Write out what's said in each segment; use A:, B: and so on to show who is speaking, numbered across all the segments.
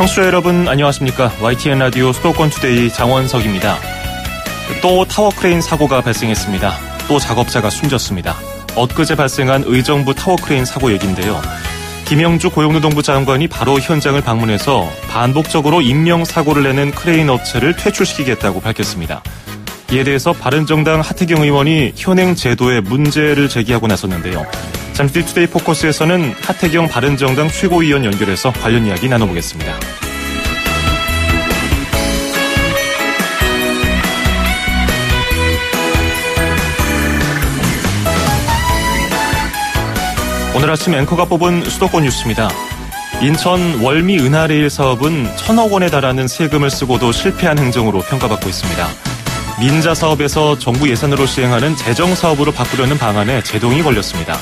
A: 청취자 여러분 안녕하십니까. YTN 라디오 수도권 투데이 장원석입니다. 또 타워크레인 사고가 발생했습니다. 또 작업자가 숨졌습니다. 엊그제 발생한 의정부 타워크레인 사고 얘기인데요. 김영주 고용노동부 장관이 바로 현장을 방문해서 반복적으로 인명사고를 내는 크레인 업체를 퇴출시키겠다고 밝혔습니다. 이에 대해서 바른정당 하태경 의원이 현행 제도에 문제를 제기하고 나섰는데요. 잠시 뒤 투데이 포커스에서는 하태경 바른정당 최고위원 연결해서 관련 이야기 나눠보겠습니다. 오늘 아침 앵커가 뽑은 수도권 뉴스입니다. 인천 월미 은하레일 사업은 1,000억 원에 달하는 세금을 쓰고도 실패한 행정으로 평가받고 있습니다. 민자 사업에서 정부 예산으로 시행하는 재정사업으로 바꾸려는 방안에 제동이 걸렸습니다.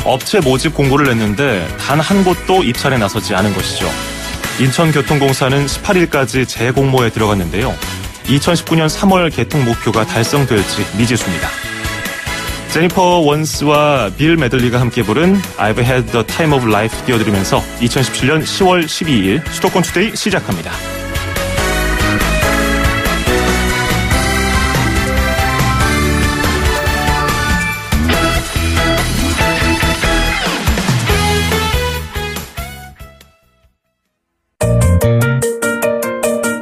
A: 업체 모집 공고를 냈는데 단 한 곳도 입찰에 나서지 않은 것이죠. 인천교통공사는 18일까지 재공모에 들어갔는데요. 2019년 3월 개통 목표가 달성될지 미지수입니다. 제니퍼 원스와 빌 메들리가 함께 부른 I've Had the Time of Life 띄워드리면서 2017년 10월 12일 수도권 투데이 시작합니다.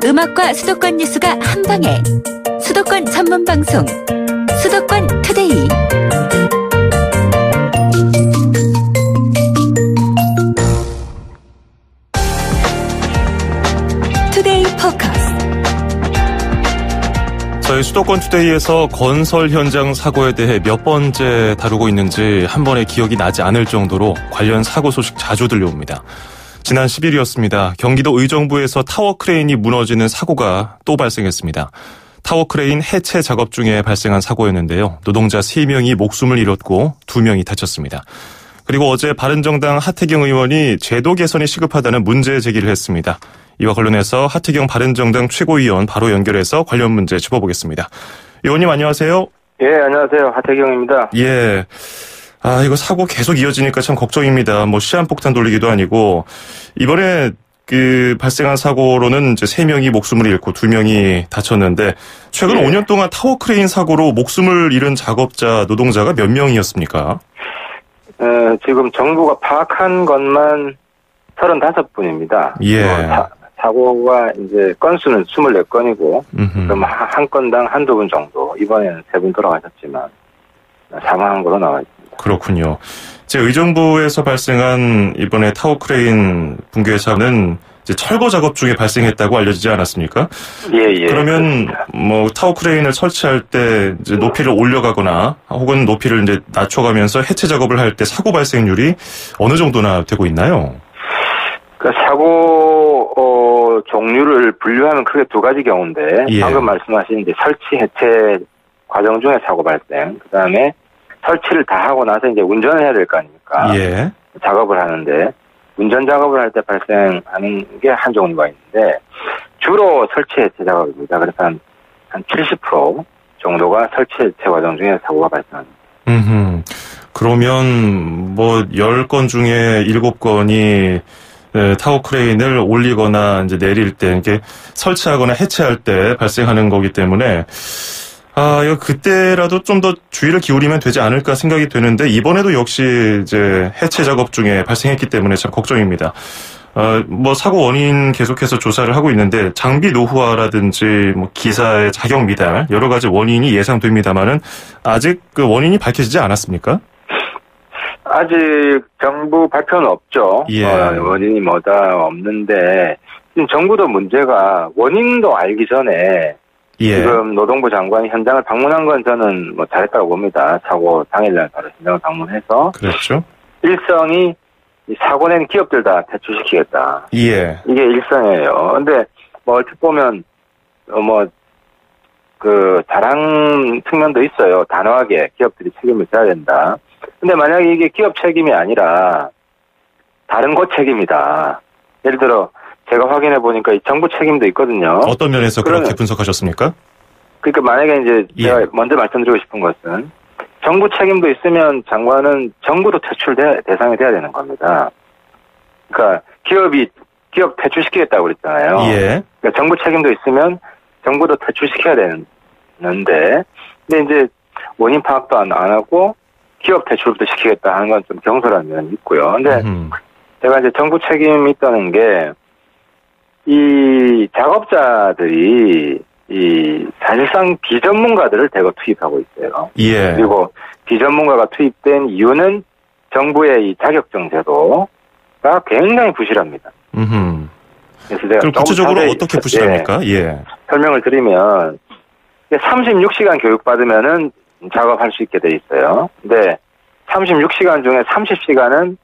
B: 음악과 수도권 뉴스가 한방에 수도권 전문 방송 수도권 투데이. 투데이 포커스.
A: 저희 수도권 투데이에서 건설 현장 사고에 대해 몇 번째 다루고 있는지 한 번에 기억이 나지 않을 정도로 관련 사고 소식 자주 들려옵니다. 지난 10일이었습니다. 경기도 의정부에서 타워크레인이 무너지는 사고가 또 발생했습니다. 타워크레인 해체 작업 중에 발생한 사고였는데요. 노동자 3명이 목숨을 잃었고 2명이 다쳤습니다. 그리고 어제 바른정당 하태경 의원이 제도 개선이 시급하다는 문제 제기를 했습니다. 이와 관련해서 하태경 바른정당 최고위원 바로 연결해서 관련 문제 짚어보겠습니다. 의원님 안녕하세요.
C: 예, 안녕하세요. 하태경입니다.
A: 예. 이거 사고 계속 이어지니까 참 걱정입니다. 시한폭탄 돌리기도 아니고, 이번에 발생한 사고로는 이제 3명이 목숨을 잃고 2명이 다쳤는데, 최근 5년 동안 타워크레인 사고로 목숨을 잃은 작업자, 노동자가 몇 명이었습니까?
C: 지금 정부가 파악한 것만 35분입니다.
A: 예.
C: 사고가 이제 건수는 24건이고, 그럼 한 건당 한두 분 정도, 이번에는 3분 돌아가셨지만, 사망한 걸로 나와 있습니다.
A: 그렇군요. 제 의정부에서 발생한 이번에 타워크레인 붕괴 사고는 이제 철거 작업 중에 발생했다고 알려지지 않았습니까?
C: 예.
A: 그러면 타워크레인을 설치할 때 이제 높이를 올려가거나 혹은 높이를 이제 낮춰가면서 해체 작업을 할 때 사고 발생률이 어느 정도나 되고 있나요?
C: 그 사고 종류를 분류하면 크게 두 가지 경우인데,
A: 예.
C: 방금 말씀하신 이제 설치 해체 과정 중에 사고 발생, 그다음에 설치를 다 하고 나서 이제 운전을 해야 될 거 아닙니까?
A: 예.
C: 작업을 하는데, 운전 작업을 할 때 발생하는 게 한 종류가 있는데, 주로 설치 해체 작업입니다. 그래서 한 70% 정도가 설치 해체 과정 중에 사고가 발생합니다.
A: 그러면 10건 중에 7건이 타워크레인을 올리거나 이제 내릴 때, 이게 설치하거나 해체할 때 발생하는 거기 때문에, 이거 그때라도 좀 더 주의를 기울이면 되지 않을까 생각이 되는데, 이번에도 역시 이제 해체 작업 중에 발생했기 때문에 참 걱정입니다. 사고 원인 계속해서 조사를 하고 있는데, 장비 노후화라든지 기사의 작용 미달, 여러 가지 원인이 예상됩니다만은, 아직 그 원인이 밝혀지지 않았습니까?
C: 아직 정부 발표는 없죠.
A: 예.
C: 원인이 뭐다 없는데, 지금 정부도 문제가 원인도 알기 전에,
A: 예.
C: 지금 노동부 장관이 현장을 방문한 건 저는 잘했다고 봅니다. 사고 당일날 바로 현장을 방문해서.
A: 그렇죠.
C: 일성이 사고 낸 기업들 다 퇴출시키겠다.
A: 예.
C: 이게 일성이에요. 근데 어떻게 보면 자랑 측면도 있어요. 단호하게 기업들이 책임을 져야 된다. 근데 만약에 이게 기업 책임이 아니라 다른 곳 책임이다. 예를 들어 제가 확인해 보니까 정부 책임도 있거든요.
A: 어떤 면에서 그렇게 분석하셨습니까?
C: 그러니까 만약에 이제
A: 예.
C: 제가 먼저 말씀드리고 싶은 것은 정부 책임도 있으면 장관은 정부도 퇴출 대상이 돼야 되는 겁니다. 그러니까 기업이 기업 퇴출시키겠다고 그랬잖아요.
A: 예.
C: 그러니까 정부 책임도 있으면 정부도 퇴출시켜야 되는데, 근데 이제 원인 파악도 안 하고 기업 퇴출부터 시키겠다 하는 건 좀 경솔한 면이 있고요. 근데 제가 이제 정부 책임이 있다는 게, 이 작업자들이 사실상 비전문가들을 대거 투입하고 있어요.
A: 예.
C: 그리고 비전문가가 투입된 이유는 정부의 이 자격증 제도가 굉장히 부실합니다. 그래서 제가
A: 그럼 구체적으로 어떻게 부실합니까? 예.
C: 설명을 드리면 36시간 교육 받으면은 작업할 수 있게 돼 있어요. 근데 36시간 중에 30시간은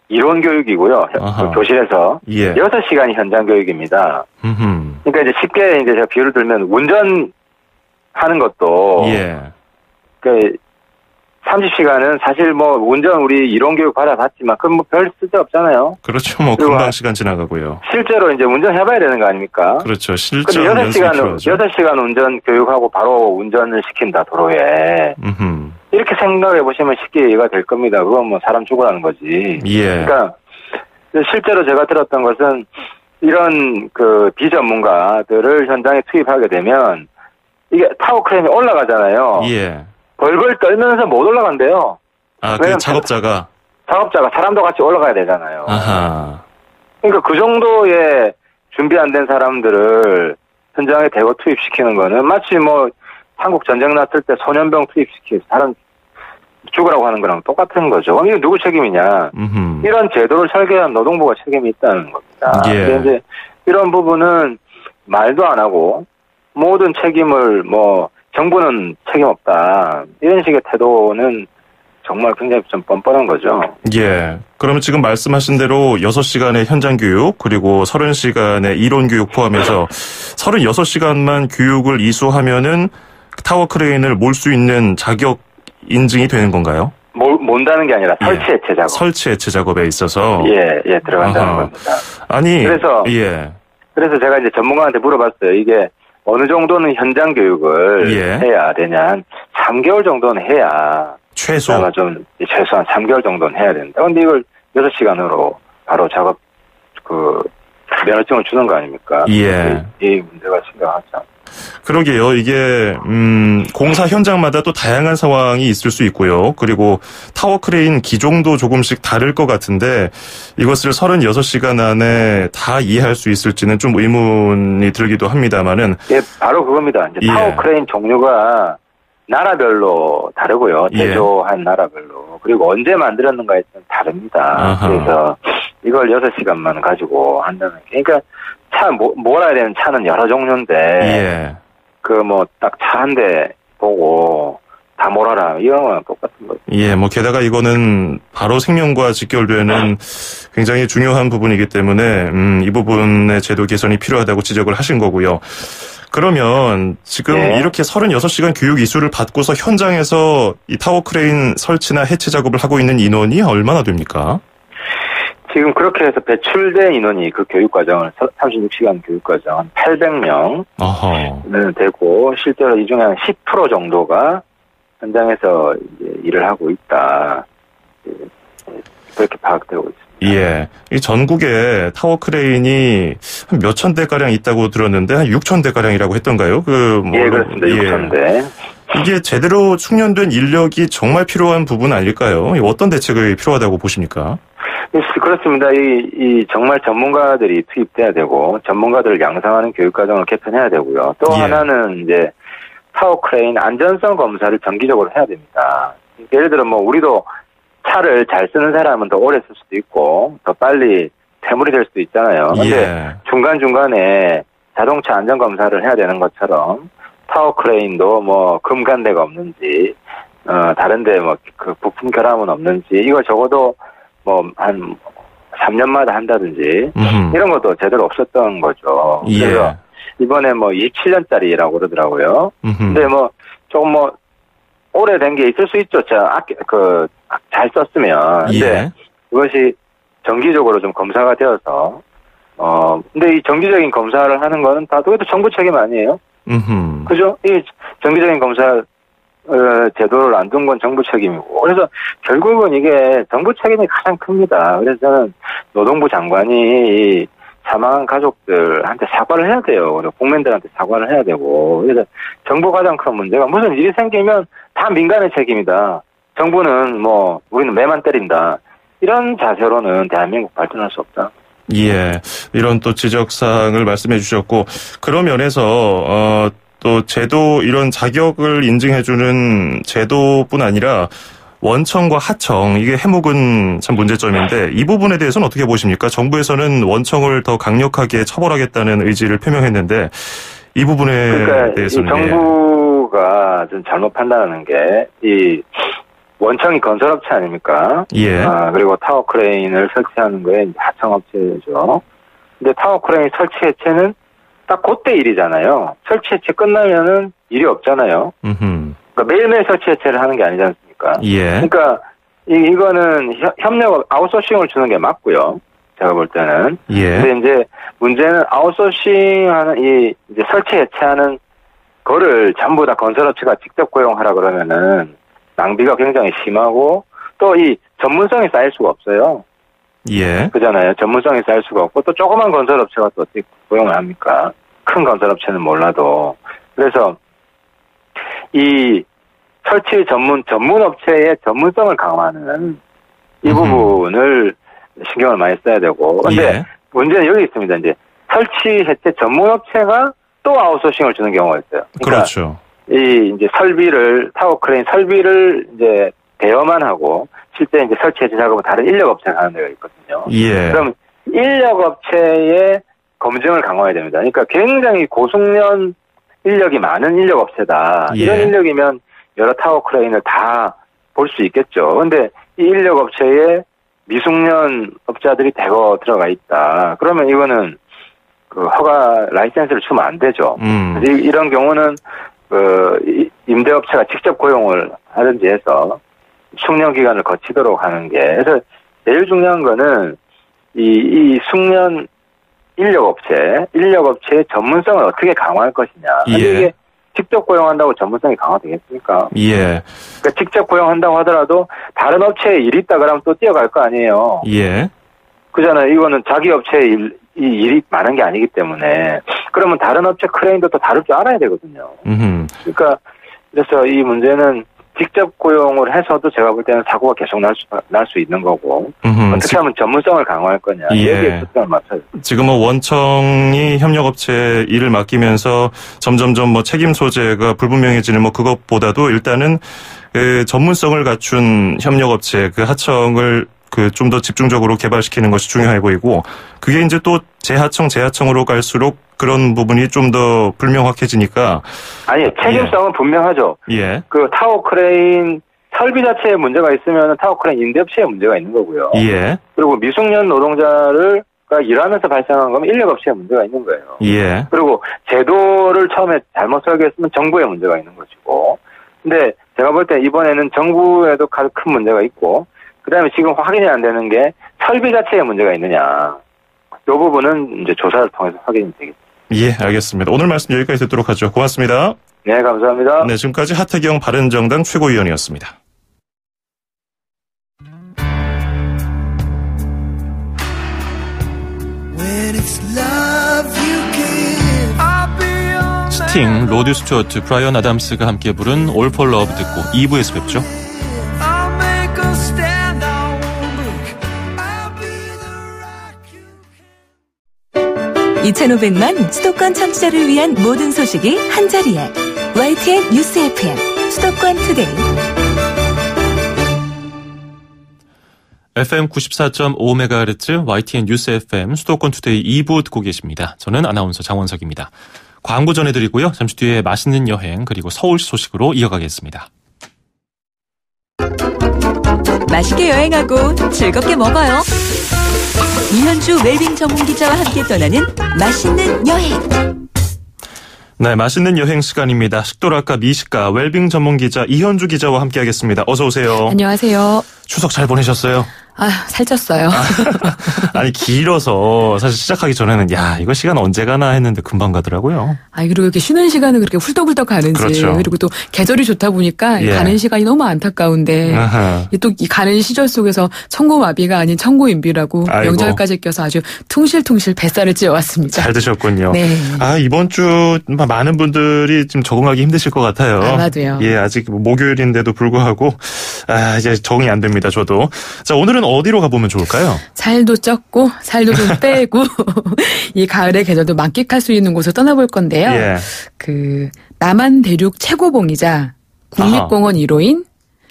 C: 이론 교육이고요. 그 교실에서
A: 예.
C: 6시간이 현장 교육입니다. 그러니까 이제 쉽게 이제 제가 비유를 들면 운전하는 것도
A: 예.
C: 그 30시간은 사실 뭐 운전 우리 이론 교육 받아봤지만 그건 뭐 별 쓸데 없잖아요.
A: 그렇죠. 뭐 금방 시간 지나가고요.
C: 실제로 이제 운전해봐야 되는 거 아닙니까?
A: 그렇죠. 실전 연습이 필요하죠.
C: 6시간 운전 교육하고 바로 운전을 시킨다 도로에. 이렇게 생각해 보시면 쉽게 이해가 될 겁니다. 그건 뭐 사람 죽으라는 거지.
A: 예.
C: 그러니까 실제로 제가 들었던 것은 이런 그 비전문가들을 현장에 투입하게 되면 이게 타워 크레인이 올라가잖아요.
A: 예.
C: 벌벌 떨면서 못 올라간대요.
A: 아, 그 작업자가
C: 사람도 같이 올라가야 되잖아요.
A: 아하.
C: 그러니까 그 정도의 준비 안 된 사람들을 현장에 대거 투입시키는 거는 마치 뭐 한국 전쟁 났을 때 소년병 투입시키고 사람 죽으라고 하는 거랑 똑같은 거죠. 그럼 이게 누구 책임이냐? 이런 제도를 설계한 노동부가 책임이 있다는 겁니다.
A: 예.
C: 근데 이제 이런 부분은 말도 안 하고 모든 책임을 뭐 정부는 책임 없다. 이런 식의 태도는 정말 굉장히 좀 뻔뻔한 거죠.
A: 예. 그러면 지금 말씀하신 대로 6시간의 현장 교육 그리고 30시간의 이론 교육 포함해서 36시간만 교육을 이수하면은 타워 크레인을 몰 수 있는 자격 인증이 되는 건가요?
C: 몬다는 게 아니라 설치 해체 작업.
A: 설치 해체 작업에 있어서
C: 예, 들어간다는 겁니다.
A: 아니,
C: 그래서 제가 이제 전문가한테 물어봤어요. 이게 어느 정도는 현장 교육을 해야 되냐. 한 3개월 정도는 해야.
A: 최소한
C: 3개월 정도는 해야 된다. 근데 이걸 6시간으로 바로 작업, 면허증을 주는 거 아닙니까?
A: 예.
C: 이 문제가 심각하죠.
A: 그러게요. 이게, 공사 현장마다 또 다양한 상황이 있을 수 있고요. 그리고 타워 크레인 기종도 조금씩 다를 것 같은데 이것을 36시간 안에 다 이해할 수 있을지는 좀 의문이 들기도 합니다만은.
C: 예, 바로 그겁니다. 이제 타워 크레인 종류가 나라별로 다르고요. 제조한 나라별로. 그리고 언제 만들었는가에 따라 다릅니다. 그래서 이걸 6시간만 가지고 한다는 게. 그러니까 몰아야 되는 차는 여러 종류인데. 딱 차 한 대 보고 다 몰아라. 이런 거랑 똑같은 거죠.
A: 예, 게다가 이거는 바로 생명과 직결되는 굉장히 중요한 부분이기 때문에, 이 부분의 제도 개선이 필요하다고 지적을 하신 거고요. 그러면 지금 이렇게 36시간 교육 이수를 받고서 현장에서 이 타워 크레인 설치나 해체 작업을 하고 있는 인원이 얼마나 됩니까?
C: 지금 그렇게 해서 배출된 인원이 그 교육과정을 36시간 교육과정 한 800명은 되고 실제로 이 중에 한 10% 정도가 현장에서 이제 일을 하고 있다. 그렇게 파악되고 있습니다.
A: 예. 이 전국에 타워 크레인이 한 몇천 대가량 있다고 들었는데 한 6천 대가량이라고 했던가요?
C: 예, 그렇습니다. 6천 대.
A: 이게 제대로 숙련된 인력이 정말 필요한 부분 아닐까요? 어떤 대책이 필요하다고 보십니까?
C: 그렇습니다. 이 정말 전문가들이 투입돼야 되고 전문가들을 양성하는 교육과정을 개편해야 되고요. 또 하나는 이제 타워 크레인 안전성 검사를 정기적으로 해야 됩니다. 예를 들어 우리도 차를 잘 쓰는 사람은 더 오래 쓸 수도 있고 더 빨리 퇴물이 될 수도 있잖아요. 근데 중간중간에 자동차 안전 검사를 해야 되는 것처럼 타워 크레인도 금간대가 없는지 다른데 그 부품 결함은 없는지 이거 적어도 한 3년마다 한다든지 이런 것도 제대로 없었던 거죠. 그래서 이번에 27년짜리라고 그러더라고요. 근데 조금 오래된 게 있을 수 있죠. 잘 썼으면. 근데 그것이 정기적으로 좀 검사가 되어서 근데 이 정기적인 검사를 하는 거는 다 그것도 정부 책임 아니에요? 그죠? 이 정기적인 검사 제도를 안 둔 건 정부 책임이고. 그래서 결국은 이게 정부 책임이 가장 큽니다. 그래서 저는 노동부 장관이 이 사망한 가족들한테 사과를 해야 돼요. 그리고 국민들한테 사과를 해야 되고. 그래서 정부 가장 큰 문제가 무슨 일이 생기면 다 민간의 책임이다. 정부는 뭐 우리는 매만 때린다. 이런 자세로는 대한민국 발전할 수 없다.
A: 예, 이런 또 지적사항을 말씀해 주셨고, 그런 면에서 또 제도, 이런 자격을 인증해주는 제도뿐 아니라 원청과 하청, 이게 해묵은 참 문제점인데, 이 부분에 대해서는 어떻게 보십니까? 정부에서는 원청을 더 강력하게 처벌하겠다는 의지를 표명했는데, 이 부분에
C: 그러니까
A: 대해서는.
C: 이 정부가 좀 잘못 판단하는 게, 이 원청이 건설업체 아닙니까?
A: 예.
C: 그리고 타워 크레인을 설치하는 거에 이제 하청업체죠. 근데 타워 크레인 설치 해체는 딱 그때 일이잖아요. 설치 해체 끝나면은 일이 없잖아요. 그러니까 매일매일 설치 해체를 하는 게 아니지 않습니까?
A: 예.
C: 그러니까 이거는 협력 아웃소싱을 주는 게 맞고요. 제가 볼 때는.
A: 예.
C: 근데 이제 문제는 아웃소싱하는 이제 설치 해체하는 거를 전부 다 건설업체가 직접 고용하라 그러면은 낭비가 굉장히 심하고 또 이 전문성이 쌓일 수가 없어요.
A: 예.
C: 그잖아요. 전문성이 쌓일 수가 없고 또 조그만 건설업체가 또 어떻게 고용을 합니까? 큰 건설업체는 몰라도. 그래서 이 설치 전문업체의 전문성을 강화하는 이 부분을 신경을 많이 써야 되고. 근데
A: 예.
C: 문제는 여기 있습니다. 이제 설치 해체 전문업체가 또 아웃소싱을 주는 경우가 있어요. 그러니까
A: 그렇죠.
C: 이제 설비를, 타워 크레인 설비를 이제 대여만 하고, 실제 이제 설치 해체 작업은 다른 인력업체가 하는 데가 있거든요.
A: 예.
C: 그럼 인력업체의 검증을 강화해야 됩니다. 그러니까 굉장히 고숙련 인력이 많은 인력업체다.
A: 예.
C: 이런 인력이면 여러 타워 크레인을 다 볼 수 있겠죠. 근데 이 인력업체에 미숙련 업자들이 대거 들어가 있다. 그러면 이거는 그 허가 라이센스를 주면 안 되죠. 이런 경우는 임대업체가 직접 고용을 하든지 해서 숙련 기간을 거치도록 하는 게. 그래서 제일 중요한 거는 이 숙련 인력업체의 전문성을 어떻게 강화할 것이냐.
A: 예.
C: 이게 직접 고용한다고 전문성이 강화되겠습니까?
A: 예.
C: 그러니까 직접 고용한다고 하더라도 다른 업체에 일이 있다 그러면 또 뛰어갈 거 아니에요.
A: 예.
C: 그잖아요. 이거는 자기 업체에 일이 많은 게 아니기 때문에. 그러면 다른 업체 크레인도 또 다룰 줄 알아야 되거든요. 그러니까 그래서 이 문제는 직접 고용을 해서도 제가 볼 때는 사고가 계속 날 수 있는 거고. 어떻게 하면 전문성을 강화할 거냐.
A: 예.
C: 여기에 초점을 맞춰야 돼요.
A: 지금 뭐 원청이 협력업체 일을 맡기면서 점점점 뭐 책임 소재가 불분명해지는 뭐 그것보다도 일단은 그 전문성을 갖춘 협력업체 그 하청을 그 좀 더 집중적으로 개발시키는 것이 중요해 보이고, 그게 이제 또 재하청으로 갈수록 그런 부분이 좀 더 불명확해지니까.
C: 아니, 책임성은 분명하죠.
A: 예.
C: 그 타워 크레인 설비 자체에 문제가 있으면 타워 크레인 임대업체에 문제가 있는 거고요.
A: 예.
C: 그리고 미숙련 노동자를 일하면서 발생한 거면 인력업체에 문제가 있는 거예요.
A: 예.
C: 그리고 제도를 처음에 잘못 설계했으면 정부에 문제가 있는 것이고. 근데 제가 볼 때 이번에는 정부에도 가장 큰 문제가 있고, 그 다음에 지금 확인이 안 되는 게 설비 자체에 문제가 있느냐. 이 부분은 이제 조사를 통해서 확인이 되겠습니다.
A: 예, 알겠습니다. 오늘 말씀 여기까지 듣도록 하죠. 고맙습니다.
C: 네, 감사합니다.
A: 네, 지금까지 하태경 바른정당 최고위원이었습니다. 스팅, 로드 스튜어트, 브라이언 아담스가 함께 부른 All for Love 듣고 2부에서 뵙죠.
B: 2,500만 수도권 청취자를 위한 모든 소식이 한자리에 YTN 뉴스 FM 수도권 투데이.
A: FM 94.5MHz YTN 뉴스 FM 수도권 투데이 2부 듣고 계십니다. 저는 아나운서 장원석입니다. 광고 전해드리고요. 잠시 뒤에 맛있는 여행 그리고 서울시 소식으로 이어가겠습니다.
B: 맛있게 여행하고 즐겁게 먹어요. 이현주 웰빙 전문기자와 함께 떠나는 맛있는 여행.
A: 네, 맛있는 여행 시간입니다. 식도락과 미식가 웰빙 전문기자 이현주 기자와 함께하겠습니다. 어서 오세요.
D: 안녕하세요.
A: 추석 잘 보내셨어요?
D: 살쪘어요.
A: 아니, 길어서 사실 시작하기 전에는 이거 시간 언제 가나 했는데 금방 가더라고요.
D: 그리고 이렇게 쉬는 시간은 그렇게 훌떡훌떡 가는지. 그렇죠. 그리고 또 계절이 좋다 보니까 가는 시간이 너무 안타까운데 또 이 가는 시절 속에서 청고마비가 아닌 청고인비라고 명절까지 껴서 아주 퉁실퉁실 뱃살을 찌어왔습니다.
A: 잘 드셨군요.
D: 네.
A: 이번 주 많은 분들이 좀 적응하기 힘드실 것 같아요.
D: 아마도요.
A: 아직 목요일인데도 불구하고 이제 적응이 안 됩니다. 저도. 자, 오늘은 어디로 가보면 좋을까요?
D: 살도 쪘고 살도 좀 빼고 이 가을의 계절도 만끽할 수 있는 곳을 떠나볼 건데요. 그 남한 대륙 최고봉이자 국립공원 1호인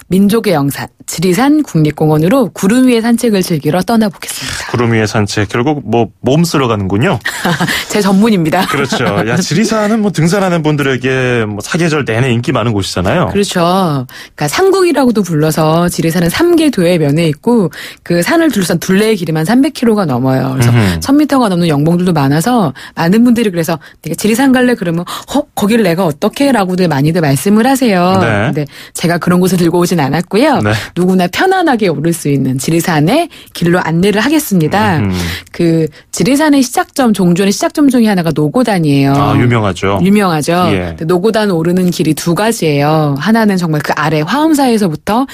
D: 민족의 영산 지리산 국립공원으로 구름 위의 산책을 즐기러 떠나보겠습니다.
A: 구름 위의 산책, 결국 몸 쓰러 가는군요.
D: 제 전문입니다.
A: 그렇죠. 지리산은 등산하는 분들에게 사계절 내내 인기 많은 곳이잖아요.
D: 그렇죠. 그러니까 삼국이라고도 불러서 지리산은 3개 도의 면에 있고 그 산을 둘러싼 둘레의 길이만 300km가 넘어요. 그래서 1000m가 넘는 영봉들도 많아서 많은 분들이 그래서 내가 지리산 갈래 그러면 거기를 내가 어떻게 라고들 많이들 말씀을 하세요.
A: 네.
D: 근데 제가 그런 곳을 들고 오진 않았고요.
A: 네.
D: 누구나 편안하게 오를 수 있는 지리산의 길로 안내를 하겠습니다. 그 지리산의 시작점, 종주의 시작점 중에 하나가 노고단이에요.
A: 유명하죠.
D: 유명하죠. 노고단 오르는 길이 두 가지예요. 하나는 정말 그 아래 화엄사에서부터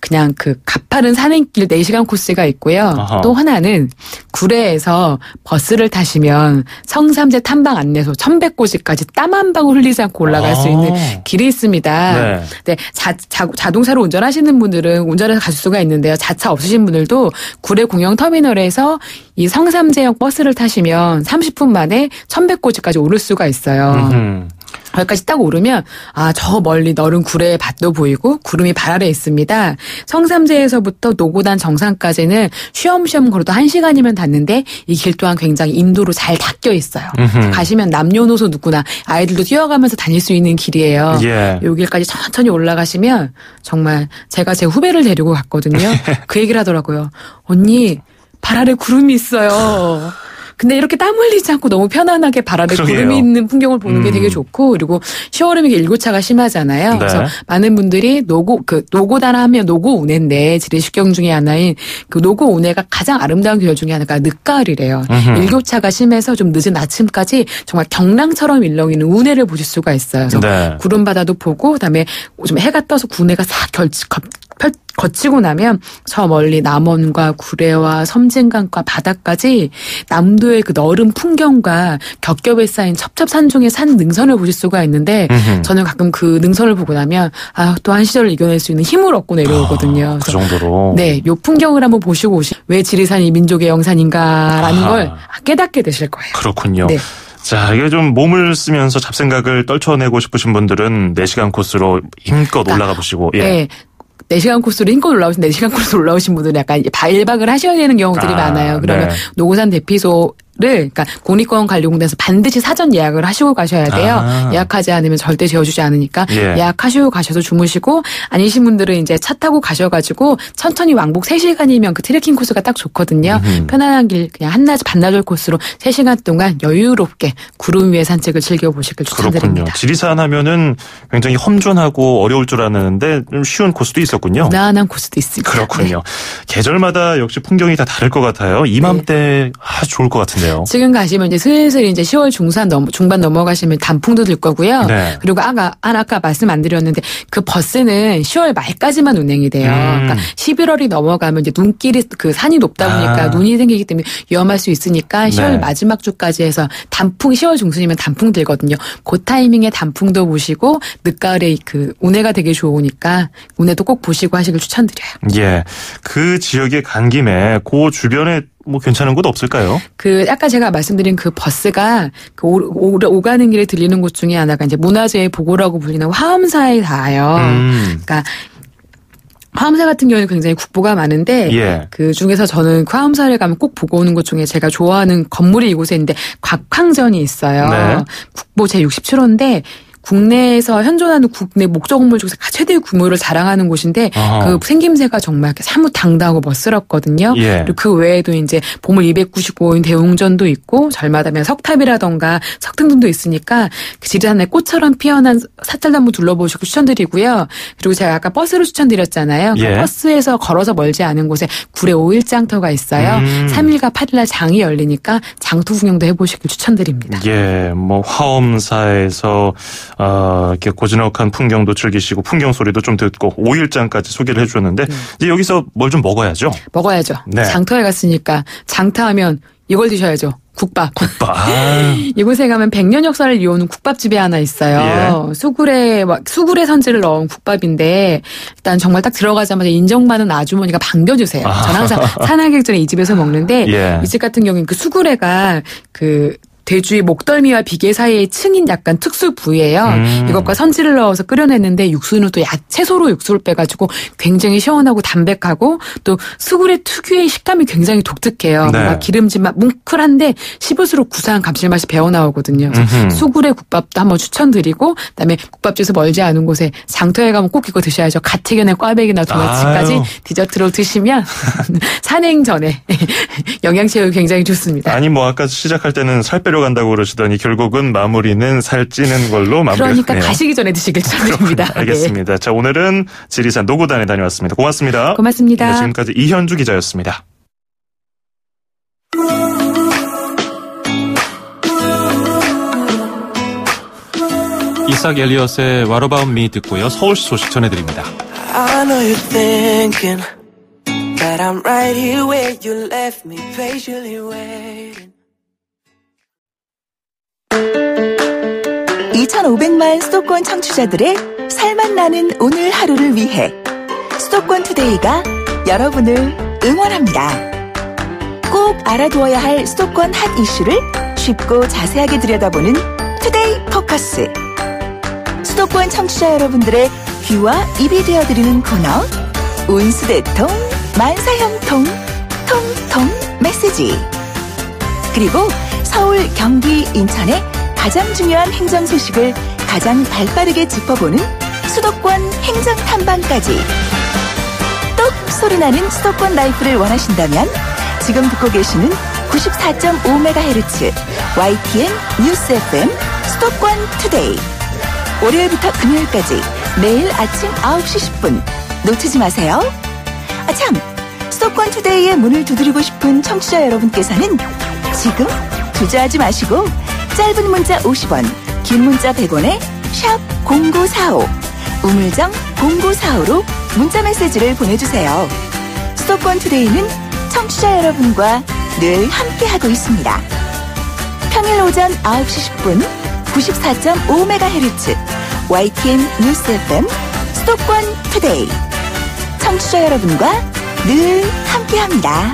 D: 그냥 그 가파른 산행길 4시간 코스가 있고요. 또 하나는 구례에서 버스를 타시면 성삼재 탐방 안내소 1100고지까지 땀 한 방울 흘리지 않고 올라갈 수 있는 길이 있습니다. 네. 자동차로 운전하시는 분들은 운전해서 가실 수가 있는데요. 자차 없으신 분들도 구례 공영터미널에서 이 성삼재역 버스를 타시면 30분 만에 1100고지까지 오를 수가 있어요. 거기까지 딱 오르면 저 멀리 너른 구례의 밭도 보이고 구름이 발 아래 있습니다. 성삼재에서부터 노고단 정상까지는 쉬엄쉬엄 걸어도 1시간이면 닿는데 이 길 또한 굉장히 인도로 잘 닦여 있어요. 가시면 남녀노소 누구나 아이들도 뛰어가면서 다닐 수 있는 길이에요. 이 길까지 천천히 올라가시면 정말 제가 제 후배를 데리고 갔거든요. 그 얘기를 하더라고요. 언니 발 아래 구름이 있어요. 근데 이렇게 땀 흘리지 않고 너무 편안하게 발 아래 구름이 있는 풍경을 보는 게 되게 좋고, 그리고 10월이면 일교차가 심하잖아요. 그래서 많은 분들이 노고단 하면 노고운해인데 지리식경 중에 하나인 그 노고운해가 가장 아름다운 계절 중에 하나가 늦가을이래요. 일교차가 심해서 좀 늦은 아침까지 정말 경랑처럼 일렁이는 운해를 보실 수가 있어요. 그래서 구름바다도 보고, 그다음에 좀 해가 떠서 군해가 싹 거치고 나면 저 멀리 남원과 구례와 섬진강과 바다까지 남도의 그 너른 풍경과 겹겹이 쌓인 첩첩산중의 산 능선을 보실 수가 있는데 저는 가끔 그 능선을 보고 나면 또 한 시절을 이겨낼 수 있는 힘을 얻고 내려오거든요.
A: 그 정도로.
D: 네, 요 풍경을 한번 보시고 왜 지리산이 민족의 영산인가라는 걸 깨닫게 되실 거예요.
A: 그렇군요. 네. 자, 이게 좀 몸을 쓰면서 잡생각을 떨쳐내고 싶으신 분들은 4시간 코스로 힘껏 올라가 보시고.
D: 네. 4시간 코스로 힘껏 올라오신 4시간 코스로 올라오신 분들은 약간 1박을 하셔야 되는 경우들이 많아요. 그러면 노고산 대피소 그러니까 국립공원 관리공단에서 반드시 사전 예약을 하시고 가셔야 돼요. 예약하지 않으면 절대 재워주지 않으니까 예약하시고 가셔서 주무시고, 아니신 분들은 이제 차 타고 가셔가지고 천천히 왕복 3시간이면 그 트레킹 코스가 딱 좋거든요. 편안한 길 그냥 한낮 반나절 코스로 3시간 동안 여유롭게 구름 위의 산책을 즐겨보시길 추천드립니다.
A: 그렇군요. 지리산 하면은 굉장히 험준하고 어려울 줄 알았는데 좀 쉬운 코스도 있었군요.
D: 무난한 코스도 있습니다.
A: 그렇군요. 계절마다 역시 풍경이 다 다를 것 같아요. 이맘때 아주 좋을 것 같은데요.
D: 지금 가시면 이제 슬슬 이제 10월 중반 넘어가시면 단풍도 들 거고요. 그리고 아까 말씀 안 드렸는데 그 버스는 10월 말까지만 운행이 돼요. 그러니까 11월이 넘어가면 이제 눈길이 그 산이 높다 보니까 눈이 생기기 때문에 위험할 수 있으니까 10월 마지막 주까지 해서 단풍 10월 중순이면 단풍 들거든요. 그 타이밍에 단풍도 보시고 늦가을에 그 운해가 되게 좋으니까 운해도 꼭 보시고 하시길 추천드려요.
A: 예, 그 지역에 간 김에 그 주변에 괜찮은 곳 없을까요?
D: 아까 제가 말씀드린 그 버스가 그 오가는 길에 들리는 곳 중에 하나가 이제 문화재의 보고라고 불리는 화엄사에 닿아요. 그러니까 화엄사 같은 경우는 굉장히 국보가 많은데 그 중에서 저는 화엄사를 가면 꼭 보고 오는 곳 중에 제가 좋아하는 건물이 이곳에 있는데 곽황전이 있어요. 국보 제67호인데 국내에서 현존하는 국내 목조건물 중에서 최대의 규모를 자랑하는 곳인데 그 생김새가 정말 사뭇 당당하고 멋스럽거든요. 예. 그리고 그 외에도 이제 보물 295호인 대웅전도 있고 절마다면 석탑이라던가 석등등도 있으니까 그 지리산의 꽃처럼 피어난 사찰도 한번 둘러보시고 추천드리고요. 그리고 제가 아까 버스로 추천드렸잖아요. 예. 그 버스에서 걸어서 멀지 않은 곳에 구례 5일장터가 있어요. 3일과 8일날 장이 열리니까 장터 구경도 해보시길 추천드립니다.
A: 예, 뭐 화엄사에서 이렇게 고즈넉한 풍경도 즐기시고 풍경 소리도 좀 듣고 5일장까지 소개를 해주셨는데 이제 여기서 뭘 좀 먹어야죠.
D: 먹어야죠. 네. 장터에 갔으니까 장터하면 이걸 드셔야죠. 국밥. 이곳에 가면 100년 역사를 이어오는 국밥집이 하나 있어요. 예. 수구레 선지를 넣은 국밥인데 일단 정말 딱 들어가자마자 인정받는 아주머니가 반겨주세요. 저는 항상 산악객 전에 이 집에서 먹는데 이 집 같은 경우는 그 수구레가 그 돼지의 목덜미와 비계 사이의 층인 약간 특수 부위예요. 이것과 선지를 넣어서 끓여냈는데 육수는 또 채소로 육수를 빼가지고 굉장히 시원하고 담백하고 또 수구레 특유의 식감이 굉장히 독특해요. 네. 뭔가 기름진 맛 뭉클한데 씹을수록 구수한 감칠맛이 배어나오거든요. 수구레 국밥도 한번 추천드리고 그다음에 국밥집에서 멀지 않은 곳에 장터에 가면 꼭 이거 드셔야죠. 갓 튀겨낸 꽈배기나 도마치까지 디저트로 드시면 산행 전에 영양체육이 굉장히 좋습니다.
A: 아니 뭐 아까 시작할 때는 살 빼려 간다고 그러시더니 결국은 마무리는 살찌는 걸로 마무리했네요.
D: 그러니까 가시기 전에 드시길 추천드립니다.
A: 알겠습니다. 네. 자, 오늘은 지리산 노고단에 다녀왔습니다. 고맙습니다.
D: 고맙습니다.
A: 네, 지금까지 이현주 기자였습니다. 이삭 엘리엇의 What About Me 듣고요. 서울시 소식 전해드립니다. I know you're thinking that I'm right here where you left me patiently waiting.
E: 2,500만 수도권 청취자들의 살맛 나는 오늘 하루를 위해 수도권 투데이가 여러분을 응원합니다. 꼭 알아두어야 할 수도권 핫 이슈를 쉽고 자세하게 들여다보는 투데이 포커스. 수도권 청취자 여러분들의 귀와 입이 되어드리는 코너 운수대통 만사형통 통통 메시지. 그리고 서울, 경기, 인천의 가장 중요한 행정 소식을 가장 발빠르게 짚어보는 수도권 행정 탐방까지. 똑 소리나는 수도권 라이프를 원하신다면 지금 듣고 계시는 94.5MHz YTN 뉴스 FM 수도권 투데이. 월요일부터 금요일까지 매일 아침 9시 10분 놓치지 마세요. 참, 수도권 투데이의 문을 두드리고 싶은 청취자 여러분께서는 지금 주저하지 마시고 짧은 문자 50원, 긴 문자 100원에 샵 0945, 우물정 0945로 문자 메시지를 보내주세요. 수도권 투데이는 청취자 여러분과 늘 함께하고 있습니다. 평일 오전 9시 10분 94.5MHz YTN 뉴스 FM 수도권 투데이. 청취자 여러분과 늘 함께합니다.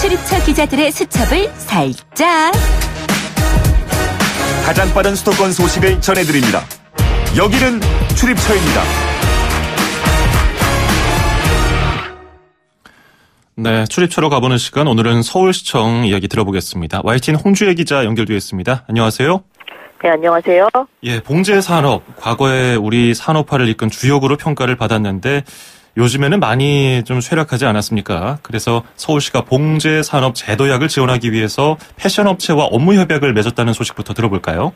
E: 출입처 기자들의 수첩을 살짝.
F: 가장 빠른 수도권 소식을 전해드립니다. 여기는 출입처입니다.
A: 네, 출입처로 가보는 시간, 오늘은 서울시청 이야기 들어보겠습니다. YTN 홍주혜 기자 연결되어 있습니다. 안녕하세요.
G: 네, 안녕하세요.
A: 예, 봉제산업, 과거에 우리 산업화를 이끈 주역으로 평가를 받았는데 요즘에는 많이 좀 쇠락하지 않았습니까? 그래서 서울시가 봉제산업 제도약을 지원하기 위해서 패션업체와 업무 협약을 맺었다는 소식부터 들어볼까요?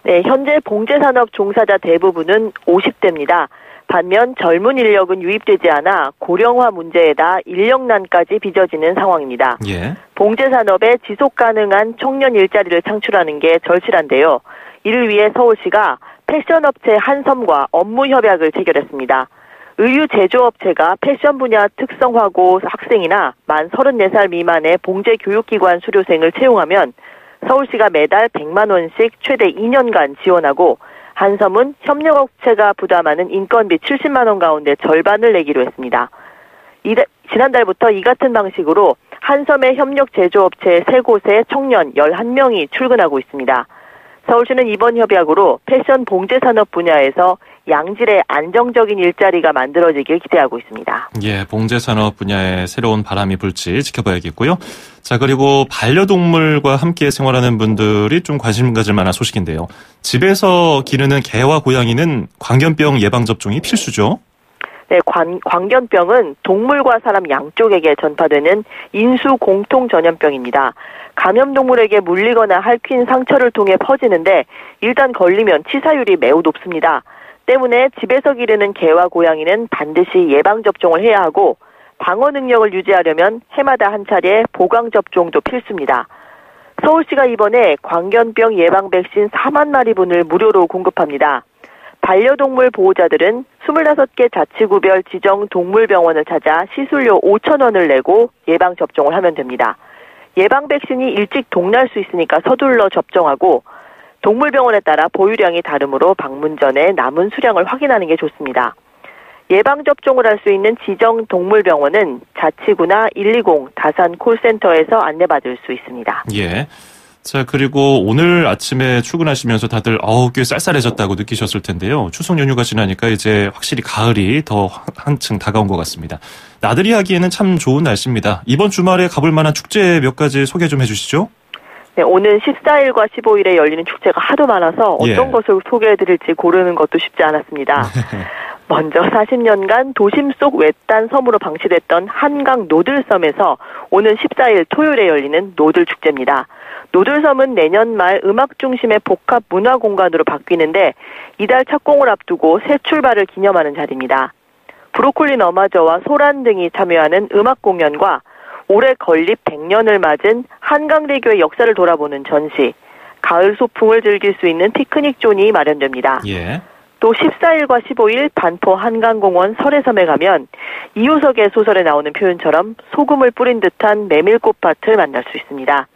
G: 네, 현재 봉제산업 종사자 대부분은 50대입니다. 반면 젊은 인력은 유입되지 않아 고령화 문제에다 인력난까지 빚어지는 상황입니다.
A: 예.
G: 봉제산업에 지속가능한 청년 일자리를 창출하는 게 절실한데요. 이를 위해 서울시가 패션업체 한섬과 업무 협약을 체결했습니다. 의류 제조업체가 패션 분야 특성화고 학생이나 만 34살 미만의 봉제 교육기관 수료생을 채용하면 서울시가 매달 100만 원씩 최대 2년간 지원하고 한섬은 협력업체가 부담하는 인건비 70만 원 가운데 절반을 내기로 했습니다. 지난달부터 이 같은 방식으로 한섬의 협력 제조업체 3곳에 청년 11명이 출근하고 있습니다. 서울시는 이번 협약으로 패션 봉제 산업 분야에서 양질의 안정적인 일자리가 만들어지길 기대하고 있습니다.
A: 예, 봉제 산업 분야에 새로운 바람이 불지 지켜봐야겠고요. 자, 그리고 반려동물과 함께 생활하는 분들이 좀 관심 가질 만한 소식인데요. 집에서 기르는 개와 고양이는 광견병 예방접종이 필수죠?
G: 네, 광견병은 동물과 사람 양쪽에게 전파되는 인수 공통 전염병입니다. 감염동물에게 물리거나 핥힌 상처를 통해 퍼지는데 일단 걸리면 치사율이 매우 높습니다. 때문에 집에서 기르는 개와 고양이는 반드시 예방접종을 해야 하고 방어 능력을 유지하려면 해마다 한 차례 보강접종도 필수입니다. 서울시가 이번에 광견병 예방 백신 4만 마리분을 무료로 공급합니다. 반려동물 보호자들은 25개 자치구별 지정 동물병원을 찾아 시술료 5,000원을 내고 예방접종을 하면 됩니다. 예방 백신이 일찍 동날 수 있으니까 서둘러 접종하고 동물병원에 따라 보유량이 다르므로 방문 전에 남은 수량을 확인하는 게 좋습니다. 예방접종을 할 수 있는 지정 동물병원은 자치구나 120 다산 콜센터에서 안내받을 수 있습니다.
A: 예. 자, 그리고 오늘 아침에 출근하시면서 다들 꽤 쌀쌀해졌다고 느끼셨을 텐데요. 추석 연휴가 지나니까 이제 확실히 가을이 더 한층 다가온 것 같습니다. 나들이 하기에는 참 좋은 날씨입니다. 이번 주말에 가볼 만한 축제 몇 가지 소개 좀 해주시죠.
G: 네, 오는 14일과 15일에 열리는 축제가 하도 많아서 어떤 것을 소개해드릴지 고르는 것도 쉽지 않았습니다. 먼저 40년간 도심 속 외딴 섬으로 방치됐던 한강 노들섬에서 오는 14일 토요일에 열리는 노들축제입니다. 노들섬은 내년 말 음악 중심의 복합 문화 공간으로 바뀌는데 이달 착공을 앞두고 새 출발을 기념하는 자리입니다. 브로콜리 너마저와 소란 등이 참여하는 음악 공연과 올해 건립 100년을 맞은 한강대교의 역사를 돌아보는 전시, 가을 소풍을 즐길 수 있는 피크닉 존이 마련됩니다.
A: 예.
G: 또 14일과 15일 반포 한강공원 설해섬에 가면 이효석의 소설에 나오는 표현처럼 소금을 뿌린 듯한 메밀꽃밭을 만날 수 있습니다.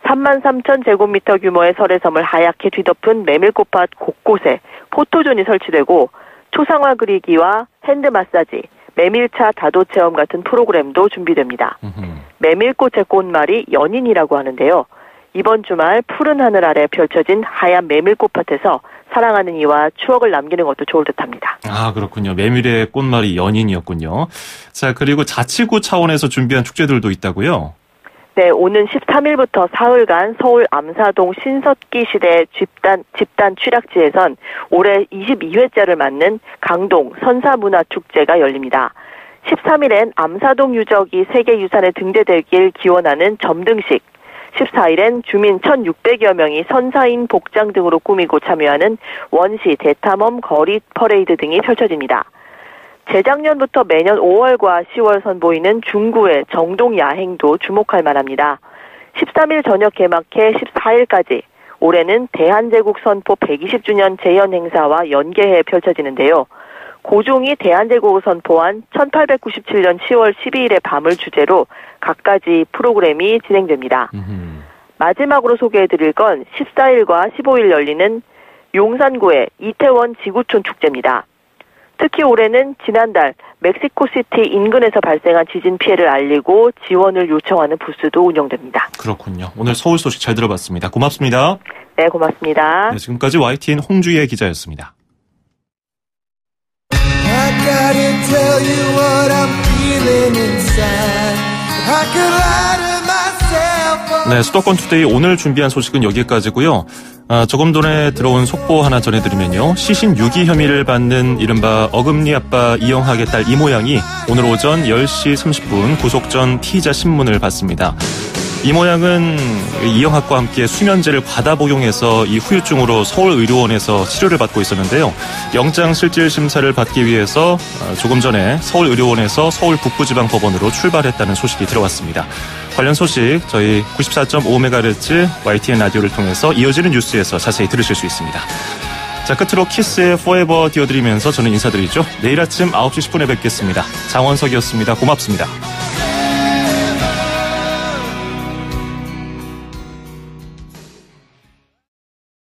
G: 33,000제곱미터 규모의 설해섬을 하얗게 뒤덮은 메밀꽃밭 곳곳에 포토존이 설치되고 초상화 그리기와 핸드 마사지, 메밀차 다도 체험 같은 프로그램도 준비됩니다. 메밀꽃의 꽃말이 연인이라고 하는데요. 이번 주말 푸른 하늘 아래 펼쳐진 하얀 메밀꽃밭에서 사랑하는 이와 추억을 남기는 것도 좋을 듯합니다.
A: 아, 그렇군요. 메밀의 꽃말이 연인이었군요. 자, 그리고 자치구 차원에서 준비한 축제들도 있다고요?
G: 네, 오는 13일부터 사흘간 서울 암사동 신석기 시대 집단 취락지에선 올해 22회째를 맞는 강동 선사문화축제가 열립니다. 13일엔 암사동 유적이 세계유산에 등재되길 기원하는 점등식, 14일엔 주민 1,600여 명이 선사인 복장 등으로 꾸미고 참여하는 원시 대탐험 거리 퍼레이드 등이 펼쳐집니다. 재작년부터 매년 5월과 10월 선보이는 중구의 정동 야행도 주목할 만합니다. 13일 저녁 개막해 14일까지 올해는 대한제국 선포 120주년 재현 행사와 연계해 펼쳐지는데요. 고종이 대한제국을 선포한 1897년 10월 12일의 밤을 주제로 갖가지 프로그램이 진행됩니다. 마지막으로 소개해드릴 건 14일과 15일 열리는 용산구의 이태원 지구촌 축제입니다. 특히 올해는 지난달 멕시코시티 인근에서 발생한 지진 피해를 알리고 지원을 요청하는 부스도 운영됩니다.
A: 그렇군요. 오늘 서울 소식 잘 들어봤습니다. 고맙습니다.
G: 네, 고맙습니다.
A: 네, 지금까지 YTN 홍주혜 기자였습니다. 네, 수도권 투데이 오늘 준비한 소식은 여기까지고요. 조금 전에 들어온 속보 하나 전해드리면요. 시신 유기 혐의를 받는 이른바 어금니 아빠 이영학의 딸 이모양이 오늘 오전 10시 30분 구속 전 피의자 신문을 받습니다. 이모양은 이영학과 함께 수면제를 과다 복용해서 이 후유증으로 서울의료원에서 치료를 받고 있었는데요. 영장실질심사를 받기 위해서 조금 전에 서울의료원에서 서울 북부지방법원으로 출발했다는 소식이 들어왔습니다. 관련 소식 저희 94.5MHz YTN 라디오를 통해서 이어지는 뉴스에서 자세히 들으실 수 있습니다. 자, 끝으로 키스의 포에버 띄워드리면서 저는 인사드리죠. 내일 아침 9시 10분에 뵙겠습니다. 장원석이었습니다. 고맙습니다.